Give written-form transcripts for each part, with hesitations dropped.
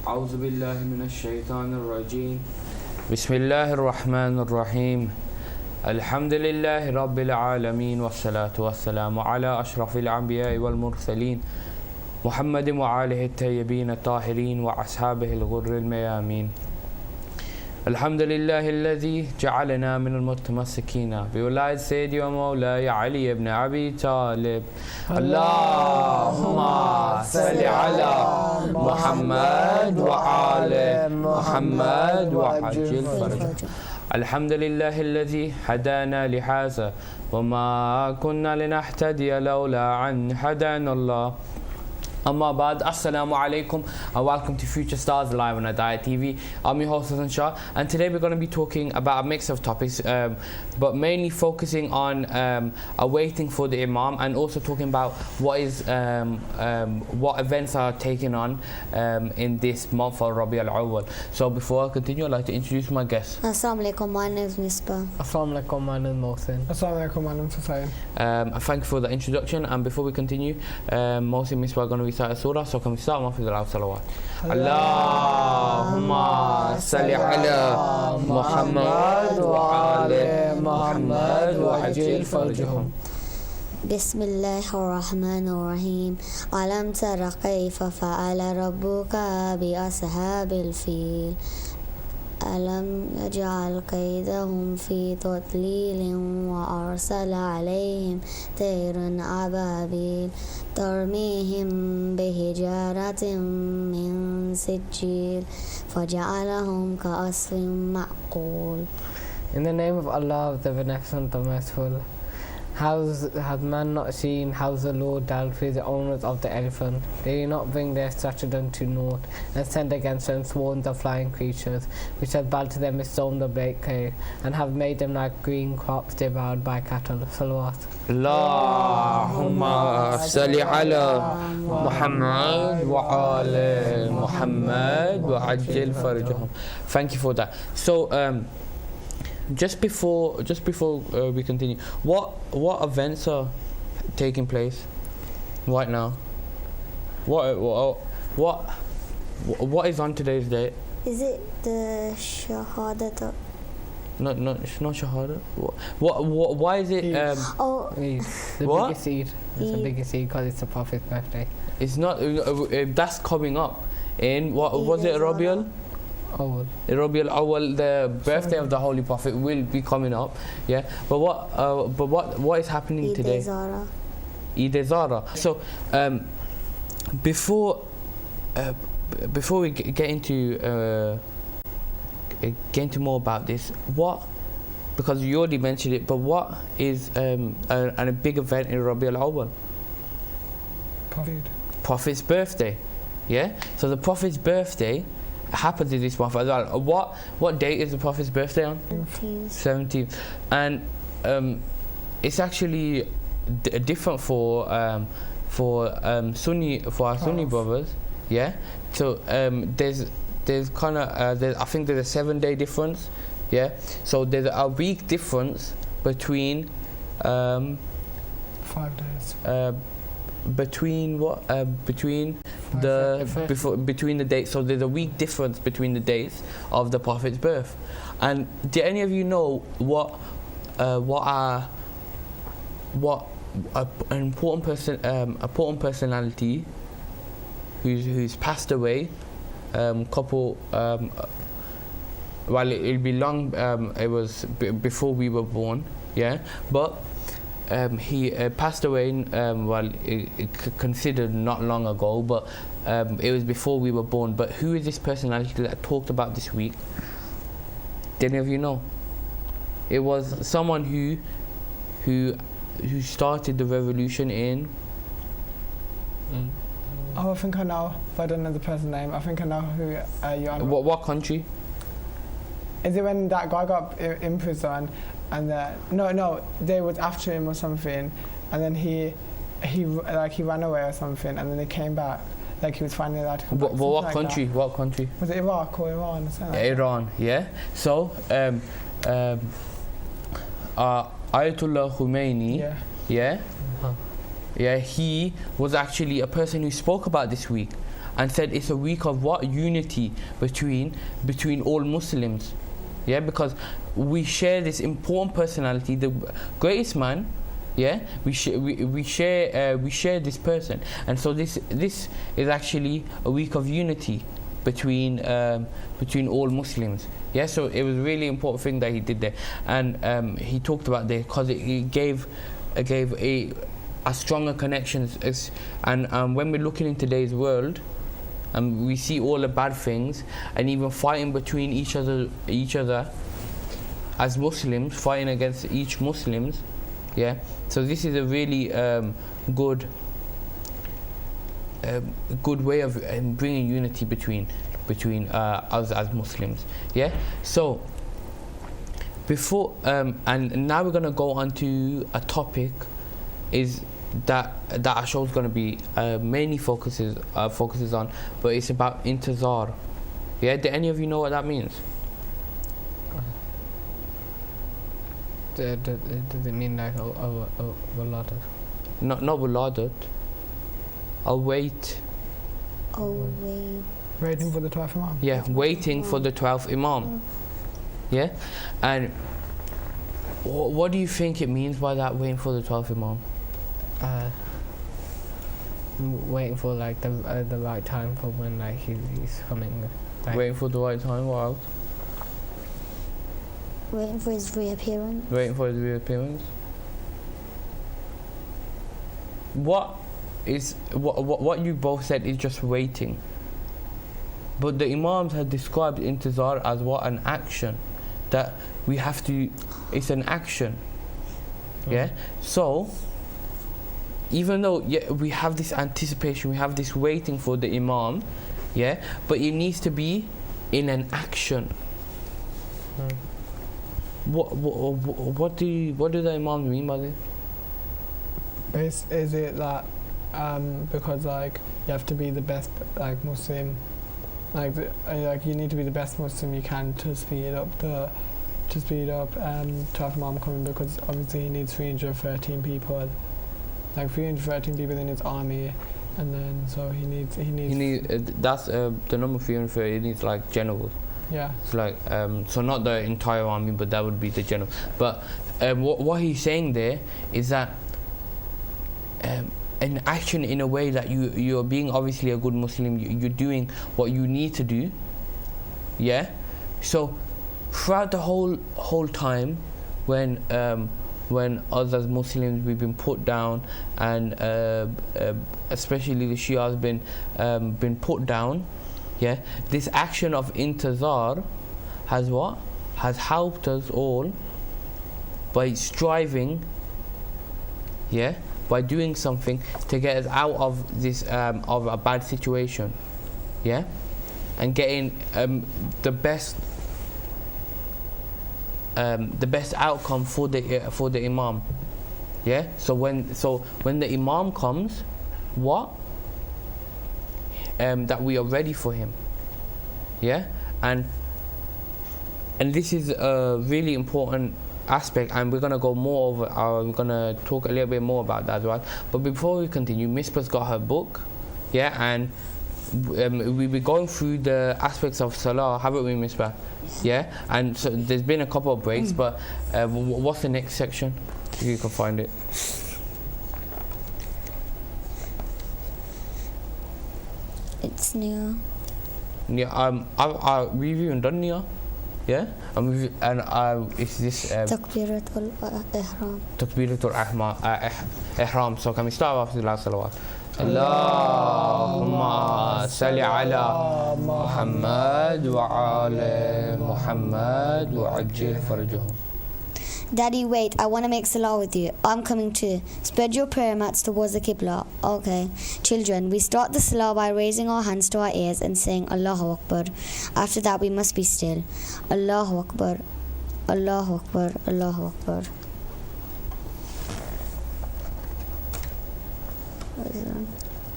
أعوذ بالله من الشيطان الرجيم بسم الله الرحمن الرحيم الحمد لله رب العالمين والصلاة والسلام على أشرف الأنبياء والمرسلين محمد وآله الطيبين الطاهرين وأصحابه الغر الميامين. الحمد لله الذي جعلنا من المتمسكين بولاية سيدي ومولاي علي بن أبي طالب. اللهم صل على محمد وآل محمد وعجل فرجه. الحمد لله الذي هدانا لهذا وما كنا لنهتدي لولا أن هدانا الله. Amma Ba'd, Assalamu alaikum and welcome to Future Stars Live on Hidayat TV. I'm your host Hassan Shah, and today we're going to be talking about a mix of topics, but mainly focusing on awaiting for the Imam, and also talking about what events are taken on in this month of Rabi al-Awwal. So before I continue, I'd like to introduce my guests. Assalamu alaikum, my name is Misbah. Assalamu alaikum, my name is Mohsin. Assalamu alaikum, my name is Hussain. Thank you for the introduction, and before we continue, Mohsin and Misbah are going to recite a surah, so can we start off with the loud salawat? Allahumma salli ala Muhammad wa ali Muhammad wa ajil farjahum. بسم الله الرحمن الرحيم ألم تر كيف فعل ربك بأصحاب الفيل ألم يجعل كيدهم في تضليل وأرسل عليهم طيرا أبابيل ترميهم بحجارة من سجيل فجعلهم كعصف مأكول. In the name of Allah, the Beneficent, the Merciful. Has man not seen how the Lord dealt with the owners of the elephant? They did not bring their stratagem to naught, and sent against them swarms of flying creatures, which have belted them with stones of great clay, and have made them like green crops devoured by cattle. Salawat. Allahumma salli ala Muhammad wa ali Muhammad wa ajil farjahum. Thank you for that. So just before we continue, what events are taking place right now? What is on today's date? Is it the Shahadat? No, it's not Shahada. Why is it? The What? biggest Eid. It's the biggest Eid because it's the Prophet's birthday. It's not. That's coming up. In what was it? Rabiul Awwal, the birthday of the Holy Prophet will be coming up. Yeah, but what is happening today? Eid Zara. So before we get into more about this, because you already mentioned it, but what is a big event in Rabiul Awwal? Prophet's birthday. Yeah, so the Prophet's birthday happens in this month as well. What date is the Prophet's birthday on? 17th. And it's actually different for our Sunni brothers. Yeah. So there's kind of I think there's a 7-day difference. Yeah. So there's a week difference between 5 days. Between the dates. So there's a week difference between the dates of the Prophet's birth. And do any of you know what an important personality who's passed away well, it'll be long, it was before we were born, yeah, but he passed away, considered not long ago, but it was before we were born. But who is this personality that I talked about this week? Did any of you know? It was someone who started the revolution in... Oh, I think I know, but I don't know the person's name. I think I know who you're on. What country? Is it when that guy got imprisoned? And no, they was after him or something, and then he ran away or something, and then they came back. Like he was finding out. What country? What country? Was it Iraq or Iran or something? Iran, yeah. So Ayatollah Khomeini, yeah, he was actually a person who spoke about this week, and said it's a week of what? Unity between all Muslims. Yeah, because we share this important personality, the greatest man. Yeah, we share this person, and so this is actually a week of unity between all Muslims. Yeah, so it was a really important thing that he did there, and he talked about there because it gave a stronger connections. And when we're looking in today's world, and we see all the bad things, and even fighting between each other as Muslims, fighting against each Muslims. Yeah, so this is a really good way of bringing unity between us as Muslims. Yeah, so before and now we're gonna go on to a topic is that our show is gonna be mainly focuses on, but it's about intizar. Yeah, do any of you know what that means? Does it mean like waladat? Not waladat. I'll wait. Oh, wait. Waiting for the 12th Imam. Yeah, waiting for the 12th Imam. Yeah, and what do you think it means by that, waiting for the 12th Imam? Waiting for like the right time for when like he's coming. Like, Waiting for the right time. What else? Waiting for his reappearance. Waiting for his reappearance. What you both said is just waiting. But the Imams had described intizar as what? An action. That we have to, it's an action. Yeah? So, even though we have this anticipation, we have this waiting for the Imam, yeah, but it needs to be in an action. What do the Imams mean by this? Is it that because like you have to be the best like Muslim, like you need to be the best Muslim you can to speed up 12th Imam coming, because obviously he needs 313 people, like 313 people in his army, and then so he needs that's the number 330. He needs like generals. Yeah. It's like so not the entire army, but that would be the general. But what he's saying there is that an action in a way that you're being obviously a good Muslim, you're doing what you need to do. Yeah. So throughout the whole time when us as Muslims we've been put down, and especially the Shia has been put down. Yeah, this action of intizar has helped us all by striving, yeah, by doing something to get us out of this of a bad situation, yeah, and getting the best outcome for the Imam, yeah. So when the Imam comes, what? That we are ready for him, yeah, and this is a really important aspect, and we're gonna go more over. We're gonna talk a little bit more about that as well. But before we continue, Misbah's got her book, yeah, and we'll be going through the aspects of Salah, haven't we, Misbah? Yeah, and so there's been a couple of breaks, but what's the next section? If you can find it. It's near. Yeah, we've even done Nia, yeah, and it's this Takbiratul Ihram. Takbiratul Ihram. So can we start off with the last salawat? Allahumma salli ala Muhammad wa ala Muhammad wa ajil farajahum. Daddy, wait, I want to make salah with you. I'm coming too. Spread your prayer mats towards the Qibla. Okay. Children, we start the salah by raising our hands to our ears and saying Allahu Akbar. After that, we must be still. Allahu Akbar. Allahu Akbar. Allahu Akbar.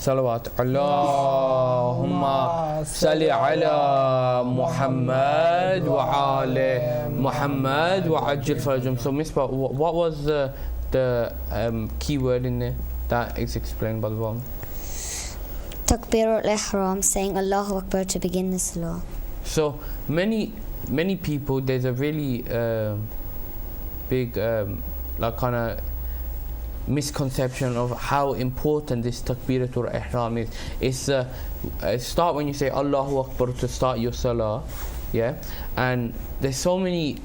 Salawat. Allahumma salli ala Muhammad wa ala Muhammad wa ajil farajum. So Misbah, what was the key word in there that is explained by the bottom? Takbir al-Ihram, saying Allahu Akbar to begin the salah. So many people, there's a really big like kind of misconception of how important this takbiratul ihram is. It's start when you say Allahu Akbar to start your salah, yeah, and there's so many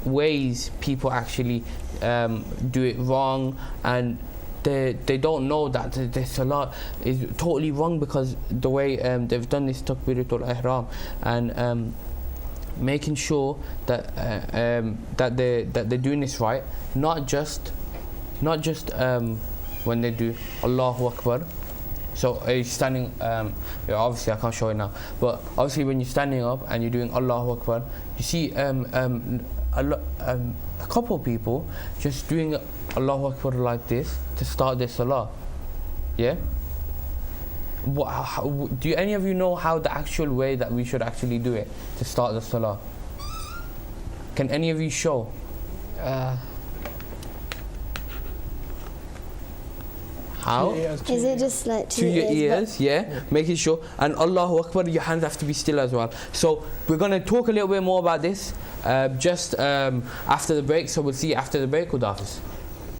ways people actually do it wrong, and they don't know that the salah is totally wrong because the way they've done this takbiratul ihram, and making sure that that they're doing this right, not just when they do Allahu Akbar. So you're standing, obviously I can't show it now, but obviously when you're standing up and you're doing Allahu Akbar, you see a couple of people just doing Allahu Akbar like this to start their salah. Yeah? Do any of you know how the actual way that we should actually do it to start the salah? Can any of you show? How? Is it just like to your ears, yeah, making sure, and Allahu Akbar, your hands have to be still as well. So we're going to talk a little bit more about this just after the break, so we'll see you after the break. Khud Hafiz.